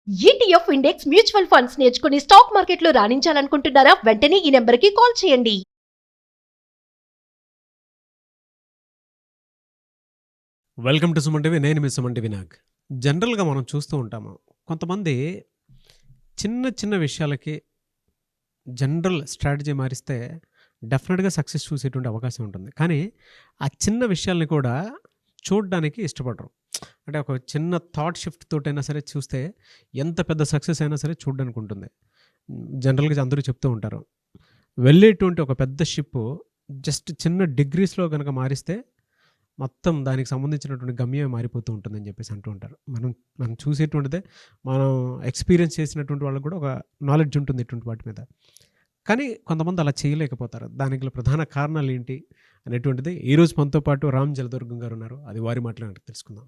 ETF index mutual funds నేర్చుకుని stock మార్కెట్లో రాణించాలనుకుంటున్నారా? వెంటనే ఈ నెంబర్కి కాల్ చేయండి. Welcome to Suman TV. నేను మీ సుమన్ టీవీ నాగ్. జనరల్గా మనం చూస్తూ ఉంటాము, కొంతమంది చిన్న చిన్న విషయాలకి జనరల్ స్ట్రాటజీ మారిస్తే డెఫినెట్గా సక్సెస్ చూసేటువంటి అవకాశం ఉంటుంది. కానీ ఆ చిన్న విషయాల్ని కూడా చూడడానికి ఇష్టపడరు. అంటే ఒక చిన్న థాట్ షిఫ్ట్ తోటైనా సరే చూస్తే ఎంత పెద్ద సక్సెస్ అయినా సరే చూడడానికి ఉంటుంది. జనరల్గా అందరూ చెప్తూ ఉంటారు, వెళ్ళేటువంటి ఒక పెద్ద షిప్ జస్ట్ చిన్న డిగ్రీస్లో కనుక మారిస్తే మొత్తం దానికి సంబంధించినటువంటి గమ్యమే మారిపోతూ ఉంటుందని చెప్పేసి అంటూ ఉంటారు. మనం చూసేటువంటిదే, మనం ఎక్స్పీరియన్స్ చేసినటువంటి వాళ్ళకు కూడా ఒక నాలెడ్జ్ ఉంటుంది ఇటువంటి వాటి మీద. కానీ కొంతమంది అలా చేయలేకపోతారు. దానికి గల ప్రధాన కారణాలు ఏంటి అనేటువంటిది ఈరోజు మనతో పాటు రామ్ జలదుర్గం గారు ఉన్నారు. అది వారి మాటలు తెలుసుకుందాం.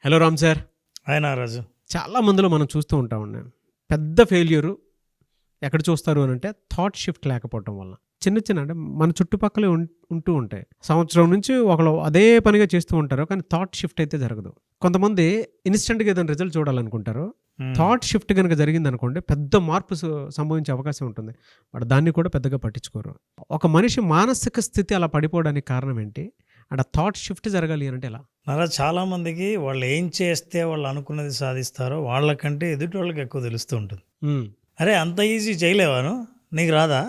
Hello Ram sir. Hi Nagaraju. చాలా మందిలో మనం చూస్తూ ఉంటాం ఉన్నాం, పెద్ద ఫెయిల్యూరు ఎక్కడ చూస్తారు అని అంటే థాట్ షిఫ్ట్ లేకపోవటం వల్ల. చిన్న చిన్న అంటే మన చుట్టుపక్కలే ఉంటూ ఉంటాయి. సంవత్సరం నుంచి ఒకళ్ళు అదే పనిగా చేస్తూ ఉంటారు, కానీ థాట్ షిఫ్ట్ అయితే జరగదు. కొంతమంది ఇన్స్టెంట్గా ఏదైనా రిజల్ట్ చూడాలనుకుంటారు. థాట్ షిఫ్ట్ కనుక జరిగింది అనుకోండి, పెద్ద మార్పు సంభవించే అవకాశం ఉంటుంది. బట్ దాన్ని కూడా పెద్దగా పట్టించుకోరు. ఒక మనిషి మానసిక స్థితి అలా పడిపోవడానికి కారణం ఏంటి? అంటే థాట్ షిఫ్ట్ జరగాలి అంటే ఎలా? నారా, చాలామందికి వాళ్ళు ఏం చేస్తే వాళ్ళు అనుకున్నది సాధిస్తారో వాళ్ళకంటే ఎదుటి వాళ్ళకి ఎక్కువ తెలుస్తూ ఉంటుంది. అరే అంత ఈజీ చేయలేవాను, నీకు రాదా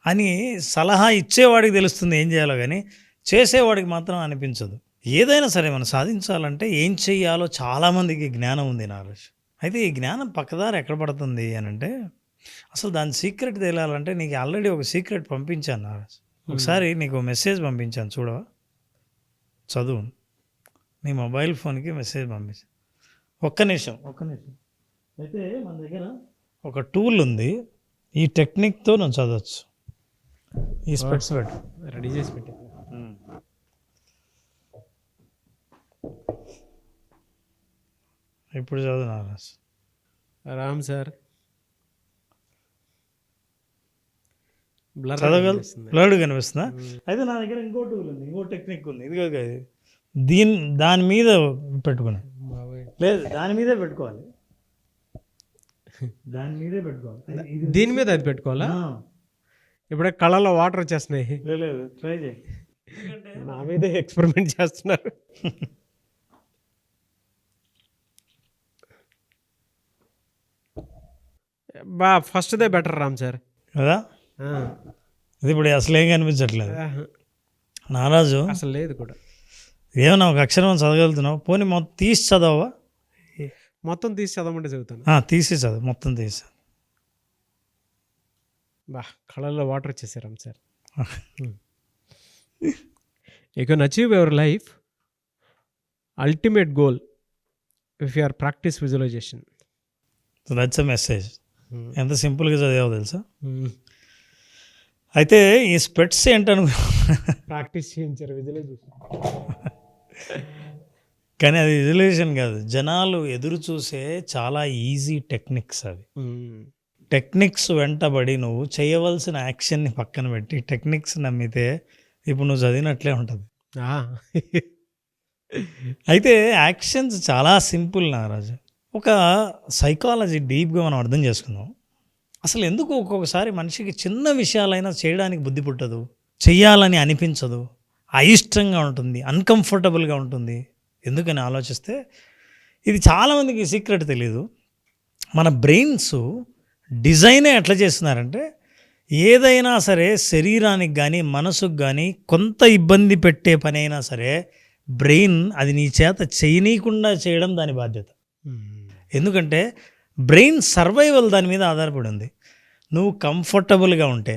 అని సలహా ఇచ్చేవాడికి తెలుస్తుంది ఏం చేయాలో, కానీ చేసేవాడికి మాత్రం అనిపించదు. ఏదైనా సరే మనం సాధించాలంటే ఏం చెయ్యాలో చాలామందికి జ్ఞానం ఉంది నాగరాజ్. అయితే ఈ జ్ఞానం పక్కదారి ఎక్కడ పడుతుంది అని అంటే, అసలు దాని సీక్రెట్ తెలియాలంటే నీకు ఆల్రెడీ ఒక సీక్రెట్ పంపించాను నాగరాజ్. ఒకసారి నీకు మెసేజ్ పంపించాను, చూడవా? చదువు. నీ మొబైల్ ఫోన్కి మెసేజ్ పంపించాను. ఒక్క నిమిషం. అయితే మన దగ్గర ఒక టూల్ ఉంది, ఈ టెక్నిక్తో నువ్వు చదవచ్చు. ఈ స్పెట్స్ పెట్టు, రెడీ చేసి పెట్టి. ఇప్పుడు చదువు నాగరాజ్. రామ్ సార్ బ్లడ్ కనిపిస్తుందా? అయితే నా దగ్గర ఇంకో టూల్ ఉంది, ఇంకో టెక్నిక్ ఉంది. ఇది కాదు, దాని మీద పెట్టుకున్నా. లేదు, దాని మీదే పెట్టుకోవాలి. దీని మీద అది పెట్టుకోవాలా? ఇప్పుడే కళ్ళలో వాటర్ వచ్చేస్తున్నాయి. లేదు, ట్రై చేయి. నా మీదే ఎక్స్పెరిమెంట్ చేస్తున్నారు. ఫస్ట్దే బెటర్ రామ్ సార్ కదా. ఇది ఇప్పుడు అసలు ఏం కనిపించట్లేదు నారాజు. అసలు లేదు కూడా. ఏమన్నా ఒక అక్షరం చదవగలుగుతున్నావు? పోనీ మొత్తం తీసి చదవవా? మొత్తం తీసి చదవమంటే చదువుతాను. తీసి చదువు, మొత్తం తీసి. కళ్ళల్లో వాటర్ వచ్చేసారు Ram sir. You can achieve your life ultimate goal if you are practice visualization. So that's a message. ఎంత సింపుల్గా చదివావు తెలుసా? అయితే ఈ స్పెట్స్ ఏంటను ప్రాక్టీస్ చేయించారు విజువలైజేషన్. కానీ అది విజువలైజేషన్ కాదు, జనాలు ఎదురు చూసే చాలా ఈజీ టెక్నిక్స్ అవి. టెక్నిక్స్ వెంటబడి నువ్వు చేయవలసిన యాక్షన్ని పక్కన పెట్టి టెక్నిక్స్ నమ్మితే ఇప్పుడు నువ్వు చదివినట్లే ఉంటుంది. అయితే యాక్షన్స్ చాలా సింపుల్ నాగరాజు. ఒక సైకాలజీ డీప్గా మనం అర్థం చేసుకుందాం. అసలు ఎందుకు ఒక్కొక్కసారి మనిషికి చిన్న విషయాలైనా చేయడానికి బుద్ధి పుట్టదు, చెయ్యాలని అనిపించదు, అయిష్టంగా ఉంటుంది, అన్కంఫర్టబుల్గా ఉంటుంది. ఎందుకని ఆలోచిస్తే ఇది చాలామందికి సీక్రెట్ తెలియదు. మన బ్రెయిన్స్ డిజైనే ఎట్లా చేస్తున్నారంటే, ఏదైనా సరే శరీరానికి కానీ మనసుకు కానీ కొంత ఇబ్బంది పెట్టే పని అయినా సరే బ్రెయిన్ అది నీ చేత చేయనీయకుండా చేయడం దాని బాధ్యత. ఎందుకంటే బ్రెయిన్ సర్వైవల్ దాని మీద ఆధారపడి ఉంది. నువ్వు కంఫర్టబుల్గా ఉంటే,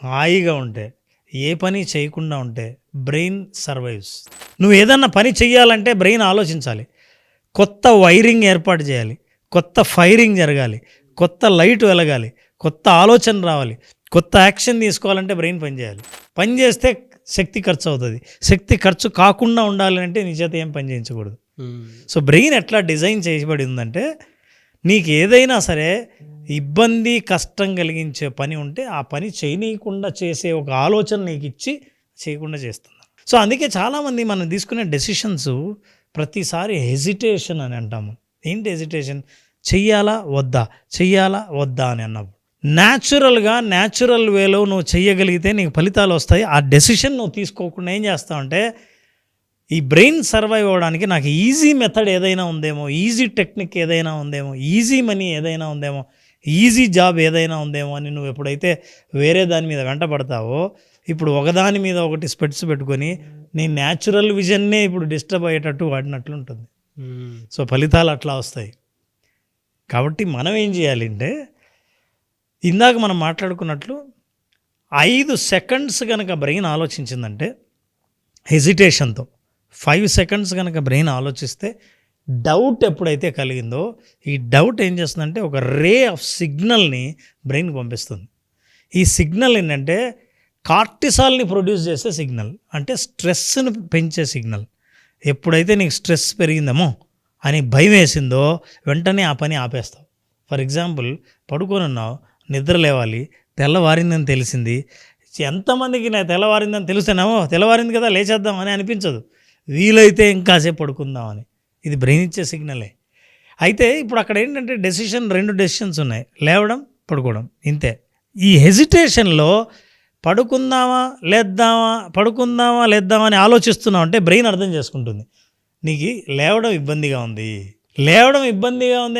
హాయిగా ఉంటే, ఏ పని చేయకుండా ఉంటే బ్రెయిన్ సర్వైవ్స్. నువ్వు ఏదన్నా పని చెయ్యాలంటే బ్రెయిన్ ఆలోచించాలి, కొత్త వైరింగ్ ఏర్పాటు చేయాలి, కొత్త ఫైరింగ్ జరగాలి, కొత్త లైట్ వెలగాలి, కొత్త ఆలోచన రావాలి, కొత్త యాక్షన్ తీసుకోవాలంటే బ్రెయిన్ పనిచేయాలి. పని చేస్తే శక్తి ఖర్చు అవుతుంది. శక్తి ఖర్చు కాకుండా ఉండాలి అంటే నీ చేత ఏం పని చేయించకూడదు. సో బ్రెయిన్ ఎట్లా డిజైన్ చేయబడి ఉందంటే, నీకు ఏదైనా సరే ఇబ్బంది కష్టం కలిగించే పని ఉంటే ఆ పని చేయనీయకుండా చేసే ఒక ఆలోచన నీకు ఇచ్చి చేయకుండా చేస్తుంది. సో అందుకే చాలామంది మనం తీసుకునే డెసిషన్స్ ప్రతిసారి హెజిటేషన్ అని అంటాము. ఏంటి హెజిటేషన్? చెయ్యాలా వద్దా అని అన్నప్పుడు న్యాచురల్ వేలో నువ్వు చెయ్యగలిగితే నీకు ఫలితాలు వస్తాయి. ఆ డెసిషన్ నువ్వు తీసుకోకుండా ఏం చేస్తావంటే ఈ బ్రెయిన్ సర్వైవ్ అవ్వడానికి నాకు ఈజీ మెథడ్ ఏదైనా ఉందేమో, ఈజీ టెక్నిక్ ఏదైనా ఉందేమో, ఈజీ మనీ ఏదైనా ఉందేమో, ఈజీ జాబ్ ఏదైనా ఉందేమో అని నువ్వు ఎప్పుడైతే వేరే దాని మీద వెంట పడతావో, ఇప్పుడు ఒకదాని మీద ఒకటి స్పెట్స్ పెట్టుకొని నీ న్యాచురల్ విజన్నే ఇప్పుడు డిస్టర్బ్ అయ్యేటట్టు వాడినట్లు ఉంటుంది. సో ఫలితాలు అట్లా వస్తాయి. కాబట్టి మనం ఏం చేయాలి అంటే ఇందాక మనం మాట్లాడుకున్నట్లు 5 సెకండ్స్ కనుక బ్రెయిన్ ఆలోచించిందంటే హెజిటేషన్తో 5 సెకండ్స్ కనుక బ్రెయిన్ ఆలోచిస్తే డౌట్ ఎప్పుడైతే కలిగిందో ఈ డౌట్ ఏం చేస్తుందంటే ఒక రే ఆఫ్ సిగ్నల్ని బ్రెయిన్కి పంపిస్తుంది. ఈ సిగ్నల్ ఏంటంటే కార్టిసాల్ని ప్రొడ్యూస్ చేసే సిగ్నల్, అంటే స్ట్రెస్ని పెంచే సిగ్నల్. ఎప్పుడైతే నీకు స్ట్రెస్ పెరిగిందేమో అని భయం వేసిందో వెంటనే ఆ పని ఆపేస్తావు. ఫర్ ఎగ్జాంపుల్ పడుకొని ఉన్నావు, నిద్ర లేవాలి, తెల్లవారిందని తెలిసింది. ఎంతమందికి నా తెల్లవారిందని తెలిస్తేనేమో తెల్లవారింది కదా లేచేద్దాం అని అనిపించదు, వీలైతే ఇంకాసేపు పడుకుందామని. ఇది బ్రెయిన్ ఇచ్చే సిగ్నలే. అయితే ఇప్పుడు అక్కడ ఏంటంటే 2 డెసిషన్స్ ఉన్నాయి, లేవడం పడుకోవడం, ఇంతే. ఈ హెజిటేషన్లో పడుకుందామా లేద్దామా అని ఆలోచిస్తున్నావు అంటే బ్రెయిన్ అర్థం చేసుకుంటుంది నీకు లేవడం ఇబ్బందిగా ఉంది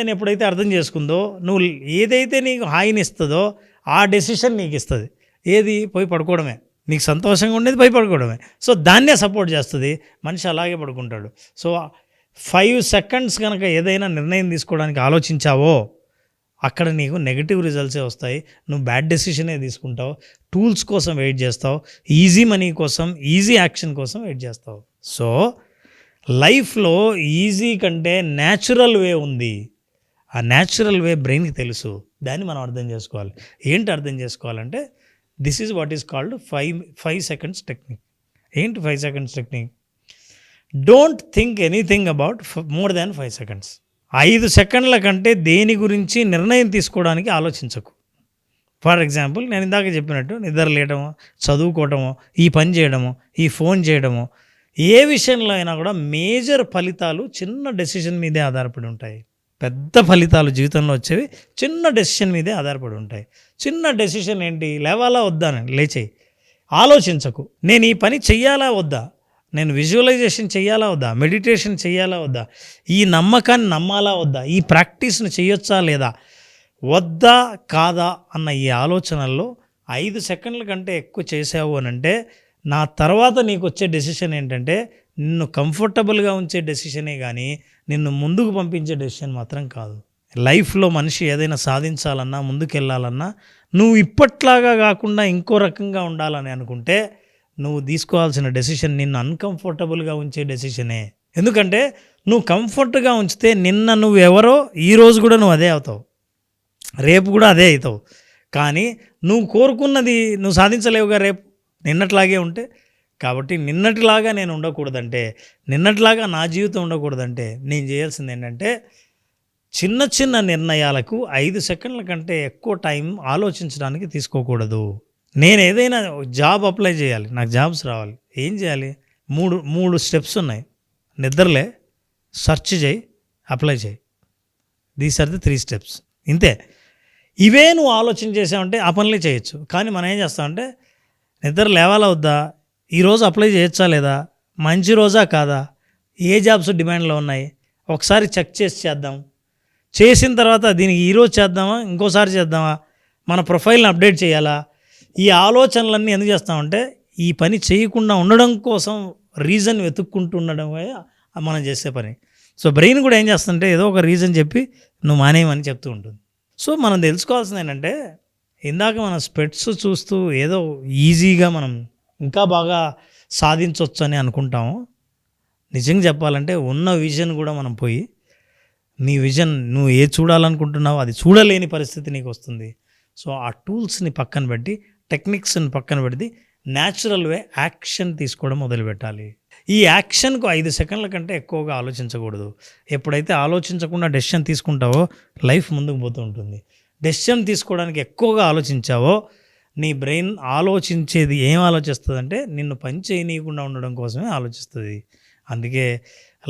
అని ఎప్పుడైతే అర్థం చేసుకుందో నువ్వు ఏదైతే నీకు హాయిని ఇస్తుందో ఆ డెసిషన్ నీకు ఇస్తుంది. ఏది? పోయి పడుకోవడమే. నీకు సంతోషంగా ఉండేది పోయి పడుకోవడమే. సో దాన్నే సపోర్ట్ చేస్తుంది. మనిషి అలాగే పడుకుంటాడు. సో 5 సెకండ్స్ కనుక ఏదైనా నిర్ణయం తీసుకోవడానికి ఆలోచించావో అక్కడ నీకు నెగిటివ్ రిజల్ట్సే వస్తాయి. నువ్వు బ్యాడ్ డెసిషనే తీసుకుంటావు, టూల్స్ కోసం వెయిట్ చేస్తావు, ఈజీ మనీ కోసం, ఈజీ యాక్షన్ కోసం వెయిట్ చేస్తావు. సో లైఫ్లో ఈజీ కంటే న్యాచురల్ వే ఉంది. ఆ న్యాచురల్ వే బ్రెయిన్కి తెలుసు. దాన్ని మనం అర్థం చేసుకోవాలి. ఏంటి అర్థం చేసుకోవాలంటే this is what is called 5 seconds technique. ఏంటి 5 seconds technique? Don't think anything about more than 5 seconds. 5 సెకండ్ల కంటే దేని గురించి నిర్ణయం తీసుకోవడానికి ఆలోచించకు. ఫర్ ఎగ్జాంపుల్ నేను ఇందాక చెప్పినట్టు నిద్ర లేయడమో, చదువుకోవటమో, ఈ పని చేయడమో, ఈ ఫోన్ చేయడమో, ఏ విషయంలో అయినా కూడా మేజర్ ఫలితాలు చిన్న డెసిషన్ మీదే ఆధారపడి ఉంటాయి. పెద్ద ఫలితాలు జీవితంలో వచ్చేవి చిన్న డెసిషన్ మీదే ఆధారపడి ఉంటాయి. చిన్న డెసిషన్ ఏంటి? లేవాలా వద్దా అని లేచేయి. ఆలోచించకు నేను ఈ పని చెయ్యాలా వద్దా, నేను విజువలైజేషన్ చెయ్యాలా వద్దా, మెడిటేషన్ చెయ్యాలా వద్దా, ఈ నమ్మకాన్ని నమ్మాలా వద్దా, ఈ ప్రాక్టీస్ను చేయొచ్చా లేదా, వద్దా కాదా అన్న ఈ ఆలోచనల్లో 5 సెకండ్ల కంటే ఎక్కువ చేసావు అని అంటే నా తర్వాత నీకు వచ్చే డెసిషన్ ఏంటంటే నిన్ను కంఫర్టబుల్గా ఉంచే డెసిషనే కానీ నిన్ను ముందుకు పంపించే డెసిషన్ మాత్రం కాదు. లైఫ్లో మనిషి ఏదైనా సాధించాలన్నా, ముందుకెళ్ళాలన్నా నువ్వు ఇప్పట్లాగా కాకుండా ఇంకో రకంగా ఉండాలని అనుకుంటే నువ్వు తీసుకోవాల్సిన డెసిషన్ నిన్ను అన్కంఫర్టబుల్గా ఉంచే డెసిషనే. ఎందుకంటే నువ్వు కంఫర్ట్గా ఉంచితే నిన్న నువ్వు ఎవరో ఈరోజు కూడా నువ్వు అదే అవుతావు, రేపు కూడా అదే అవుతావు. కానీ నువ్వు కోరుకున్నది నువ్వు సాధించలేవుగా రేపు నిన్నట్లాగే ఉంటే. కాబట్టి నిన్నటిలాగా నేను ఉండకూడదంటే, నిన్నటిలాగా నా జీవితం ఉండకూడదంటే నేను చేయాల్సింది ఏంటంటే చిన్న చిన్న నిర్ణయాలకు 5 సెకండ్ల కంటే ఎక్కువ టైం ఆలోచించడానికి తీసుకోకూడదు. నేను ఏదైనా జాబ్ అప్లై చేయాలి, నాకు జాబ్స్ రావాలి, ఏం చేయాలి? మూడు స్టెప్స్ ఉన్నాయి. నిద్రలే, సెర్చ్ చేయి, అప్లై చేయి. These are the 3 steps. ఇంతే. ఇవే నువ్వు ఆలోచన చేసావంటే ఆ పనులే చేయొచ్చు. కానీ మనం ఏం చేస్తామంటే నిద్ర లేవాలా వద్దా, ఈరోజు అప్లై చేయొచ్చా లేదా, మంచి రోజా కాదా, ఏ జాబ్స్ డిమాండ్లో ఉన్నాయి, ఒకసారి చెక్ చేసి చేద్దాం, చేసిన తర్వాత దీనికి ఈరోజు చేద్దామా ఇంకోసారి చేద్దామా, మన ప్రొఫైల్ని అప్డేట్ చేయాలా, ఈ ఆలోచనలన్నీ ఎందుకు చేస్తామంటే ఈ పని చేయకుండా ఉండడం కోసం రీజన్ వెతుక్కుంటూ ఉండడమే మనం చేసే పని. సో బ్రెయిన్ కూడా ఏం చేస్తుంటే ఏదో ఒక రీజన్ చెప్పి నువ్వు మానేయమని చెప్తూ ఉంటుంది. సో మనం తెలుసుకోవాల్సింది ఏంటంటే ఇందాక మనం స్పెట్స్ చూస్తూ ఏదో ఈజీగా మనం ఇంకా బాగా సాధించవచ్చు అని అనుకుంటాము. నిజంగా చెప్పాలంటే ఉన్న విజన్ కూడా మనం పోయి నీ విజన్ నువ్వు ఏ చూడాలనుకుంటున్నావో అది చూడలేని పరిస్థితి నీకు వస్తుంది. సో ఆ టూల్స్ని పక్కన పెట్టి, టెక్నిక్స్ని పక్కన పెట్టి న్యాచురల్ వే యాక్షన్ తీసుకోవడం మొదలుపెట్టాలి. ఈ యాక్షన్కు 5 సెకండ్ల కంటే ఎక్కువగా ఆలోచించకూడదు. ఎప్పుడైతే ఆలోచించకుండా డెసిషన్ తీసుకుంటావో లైఫ్ ముందుకు పోతూ ఉంటుంది. డెసిషన్ తీసుకోవడానికి ఎక్కువగా ఆలోచించావో నీ బ్రెయిన్ ఆలోచించేది ఏం ఆలోచిస్తుంది అంటే నిన్ను పని చేయనీయకుండా ఉండడం కోసమే ఆలోచిస్తుంది. అందుకే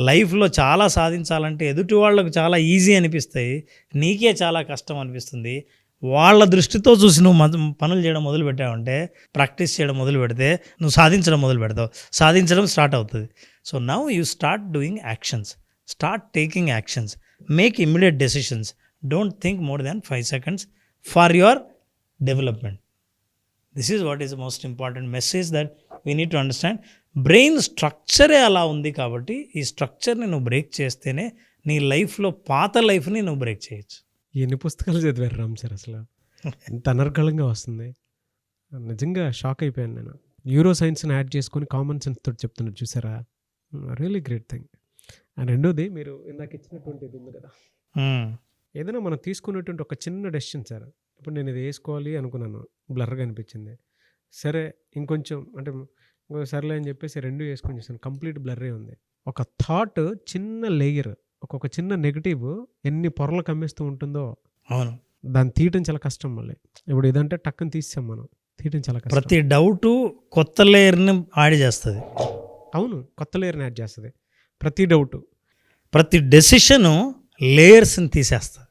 లైఫ్లో చాలా సాధించాలంటే ఎదుటి వాళ్ళకు చాలా ఈజీ అనిపిస్తాయి, నీకే చాలా కష్టం అనిపిస్తుంది. వాళ్ళ దృష్టితో చూసి నువ్వు పనులు చేయడం మొదలు పెట్టావంటే, ప్రాక్టీస్ చేయడం మొదలు పెడితే నువ్వు సాధించడం మొదలు పెడతావు, సాధించడం స్టార్ట్ అవుతుంది. So now you start doing actions, start taking actions, make immediate decisions, don't think more than 5 seconds for your development. This is what is the most important message that we need to understand. Brain స్ట్రక్చరే అలా ఉంది కాబట్టి ఈ స్ట్రక్చర్ని నువ్వు break చేస్తేనే నీ లైఫ్లో పాత లైఫ్ని నువ్వు బ్రేక్ చేయొచ్చు. ఎన్ని పుస్తకాలు చదివారు రామ్ సార్? అసలు ఎంత అనర్గళంగా వస్తుంది. నిజంగా షాక్ అయిపోయాను నేను. న్యూరో సైన్స్ని యాడ్ చేసుకొని కామన్ సెన్స్ తోటి చెప్తున్నారు చూసారా, రియలీ గ్రేట్ థింగ్. అండ్ రెండోది, మీరు ఇందాక ఇచ్చినటువంటి ఇది ఉంది కదా, ఏదైనా మనం తీసుకున్నటువంటి ఒక చిన్న డెసిషన్ సార్. ఇప్పుడు నేను ఇది వేసుకోవాలి అనుకున్నాను, బ్లర్గా అనిపించింది, సరే ఇంకొంచెం అంటే సర్లే అని చెప్పేసి 2 వేసుకొని చూసాను, కంప్లీట్ బ్లర్రే ఉంది. ఒక థాట్ చిన్న లేయర్, ఒక్కొక్క చిన్న నెగిటివ్ ఎన్ని పొరలు కమ్మేస్తూ ఉంటుందో. అవును, దాన్ని తీయటం చాలా కష్టం. మళ్ళీ ఇప్పుడు ఇదంటే టక్కుని తీసాం మనం, తీయటం చాలా కష్టం. ప్రతి డౌటు కొత్త లేయర్ని యాడ్ చేస్తుంది. అవును, కొత్త లేయర్ని యాడ్ చేస్తుంది. ప్రతి డౌటు, ప్రతి డెసిషను లేయర్స్ని తీసేస్తుంది.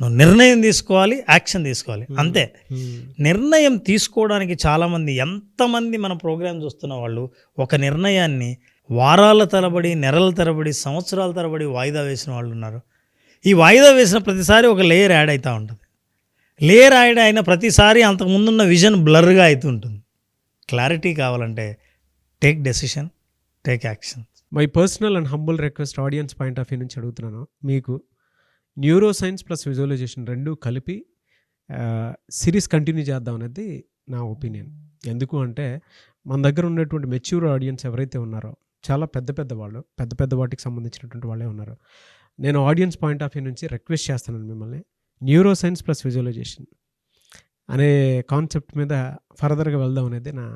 నువ్వు నిర్ణయం తీసుకోవాలి, యాక్షన్ తీసుకోవాలి, అంతే. నిర్ణయం తీసుకోవడానికి చాలామంది, ఎంతమంది మన ప్రోగ్రామ్ చూస్తున్న వాళ్ళు ఒక నిర్ణయాన్ని వారాల తరబడి, నెలల తరబడి, సంవత్సరాల తరబడి వాయిదా వేసిన వాళ్ళు ఉన్నారు. ఈ వాయిదా వేసిన ప్రతిసారి ఒక లేయర్ యాడ్ అవుతూ ఉంటుంది. లేయర్ యాడ్ అయిన ప్రతిసారి అంతకుముందున్న విజన్ బ్లర్గా అవుతుంటుంది. క్లారిటీ కావాలంటే take decision, take action. My personal and humble request, audience point of view నుంచి అడుగుతున్నాను, మీకు న్యూరో సైన్స్ ప్లస్ విజువలైజేషన్ 2 కలిపి సిరీస్ కంటిన్యూ చేద్దాం అనేది నా ఒపీనియన్. ఎందుకు అంటే మన దగ్గర ఉన్నటువంటి మెచ్యూర్ ఆడియన్స్ ఎవరైతే ఉన్నారో, చాలా పెద్ద వాళ్ళు, పెద్ద వాటికి సంబంధించినటువంటి వాళ్ళే ఉన్నారు. నేను ఆడియన్స్ పాయింట్ ఆఫ్ వ్యూ నుంచి రిక్వెస్ట్ చేస్తున్నాను మిమ్మల్ని, న్యూరో సైన్స్ ప్లస్ విజువలైజేషన్ అనే కాన్సెప్ట్ మీద ఫర్దర్గా వెళ్దాం అనేది నా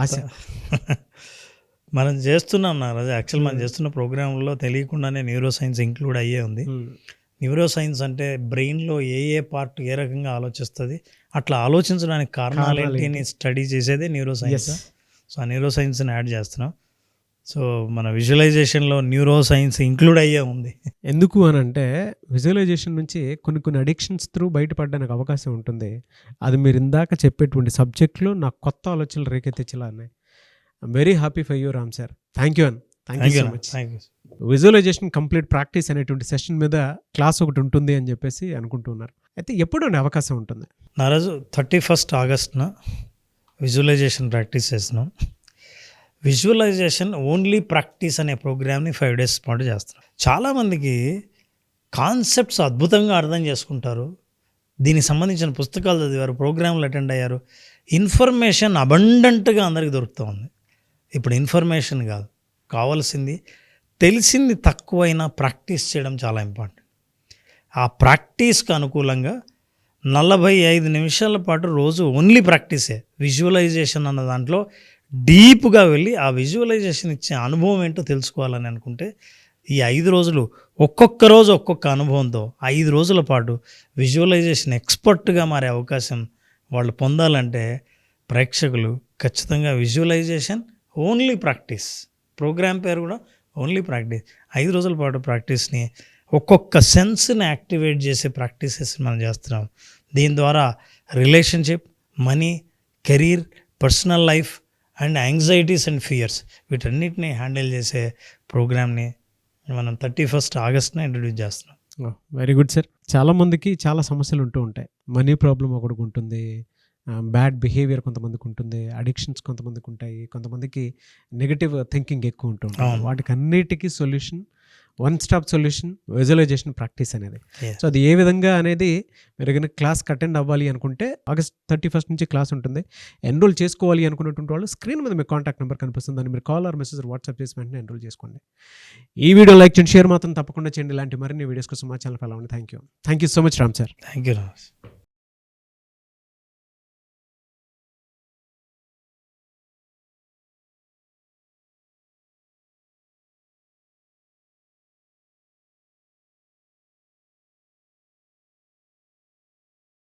ఆశ. మనం చేస్తున్నాం నారాజు, యాక్చువల్ మనం చేస్తున్న ప్రోగ్రాంలో తెలియకుండానే న్యూరో సైన్స్ ఇంక్లూడ్ అయ్యే ఉంది. న్యూరో సైన్స్ అంటే బ్రెయిన్లో ఏ పార్ట్ ఏ రకంగా ఆలోచిస్తుంది, అట్లా ఆలోచించడానికి కారణాలు ఏంటి స్టడీ చేసేదే న్యూరో సైన్స్. సో ఆ న్యూరో సైన్స్ని యాడ్ చేస్తున్నాం. సో మన విజువలైజేషన్లో న్యూరో సైన్స్ ఇంక్లూడ్ అయ్యే ఉంది. ఎందుకు అని అంటే విజువలైజేషన్ నుంచి కొన్ని అడిక్షన్స్ త్రూ బయటపడడానికి అవకాశం ఉంటుంది. అది మీరు ఇందాక చెప్పేటువంటి సబ్జెక్ట్లో నాకు కొత్త ఆలోచనలు రేకెత్తించేలా ఉన్నాయి. I'm very happy for you Ram sir. Thank you so much. Visualization complete practice అనేటువంటి సెషన్ మీద క్లాస్ ఒకటి ఉంటుంది అని చెప్పేసి అనుకుంటున్నారు. అయితే ఎప్పుడు అవకాశం ఉంటుంది? నారాజు 31st ఆగస్ట్న విజువలైజేషన్ ప్రాక్టీస్ చేస్తున్నాం. విజువలైజేషన్ ఓన్లీ ప్రాక్టీస్ అనే ప్రోగ్రామ్ని 5 days పాటు చేస్తున్నాం. చాలామందికి కాన్సెప్ట్స్ అద్భుతంగా అర్థం చేసుకుంటారు, దీనికి సంబంధించిన పుస్తకాలు చదివారు, ప్రోగ్రాంలు అటెండ్ అయ్యారు, ఇన్ఫర్మేషన్ అబండెంట్గా అందరికీ దొరుకుతూ ఉంది. ఇప్పుడు ఇన్ఫర్మేషన్ కాదు కావాల్సింది, తెలిసింది తక్కువైనా ప్రాక్టీస్ చేయడం చాలా ఇంపార్టెంట్. ఆ ప్రాక్టీస్కి అనుకూలంగా 45 నిమిషాల పాటు రోజు ఓన్లీ ప్రాక్టీసే. విజువలైజేషన్ అన్న దాంట్లో డీప్గా వెళ్ళి ఆ విజువలైజేషన్ ఇచ్చే అనుభవం ఏంటో తెలుసుకోవాలని అనుకుంటే ఈ 5 రోజులు ఒక్కొక్క రోజు ఒక్కొక్క అనుభవంతో 5 రోజుల పాటు విజువలైజేషన్ ఎక్స్పర్ట్గా మారే అవకాశం వాళ్ళు పొందాలంటే ప్రేక్షకులు ఖచ్చితంగా విజువలైజేషన్ ఓన్లీ ప్రాక్టీస్, ప్రోగ్రామ్ పేరు కూడా ఓన్లీ ప్రాక్టీస్, 5 రోజుల పాటు ప్రాక్టీస్ని ఒక్కొక్క సెన్స్ని యాక్టివేట్ చేసే ప్రాక్టీసెస్ మనం చేస్తున్నాం. దీని ద్వారా relationship, money, career, personal life and anxieties and fears వీటన్నిటిని హ్యాండిల్ చేసే ప్రోగ్రామ్ని మనం 31st ఆగస్ట్న ఇంట్రడ్యూస్ చేస్తున్నాం. Very good sir. చాలామందికి చాలా సమస్యలు ఉంటూ ఉంటాయి. మనీ ప్రాబ్లం ఒకటికి ఉంటుంది, బ్యాడ్ బిహేవియర్ కొంతమందికి ఉంటుంది, అడిక్షన్స్ కొంతమందికి ఉంటాయి, కొంతమందికి నెగటివ్ థింకింగ్ ఎక్కువ ఉంటూ ఉంటుంది. వాటికి అన్నిటికీ solution, 1-stop solution visualization practice అనేది. సో అది ఏ విధంగా అనేది మీరు కనుక క్లాస్కి అటెండ్ అవ్వాలి అనుకుంటే ఆగస్ట్ 31st నుంచి క్లాస్ ఉంటుంది. ఎన్రోల్ చేసుకోవాలి అనుకున్నటువంటి వాళ్ళు స్క్రీన్ మీద మీ కాంటాక్ట్ నెంబర్ కనిపిస్తుంది, దాన్ని మీరు కాల్ ఆర్ మెసేజ్ వాట్సాప్ చేసి వెంటనే ఎన్రోల్ చేసుకోండి. ఈ వీడియో లైక్ చేయండి, షేర్ మాత్రం తప్పకుండా చేయండి. ఇలాంటి మరిన్ని వీడియోస్ కోసం మా ఛానల్ ఫాలో అవ్వండి. Thank you so much Ram sir. Thank you Ram.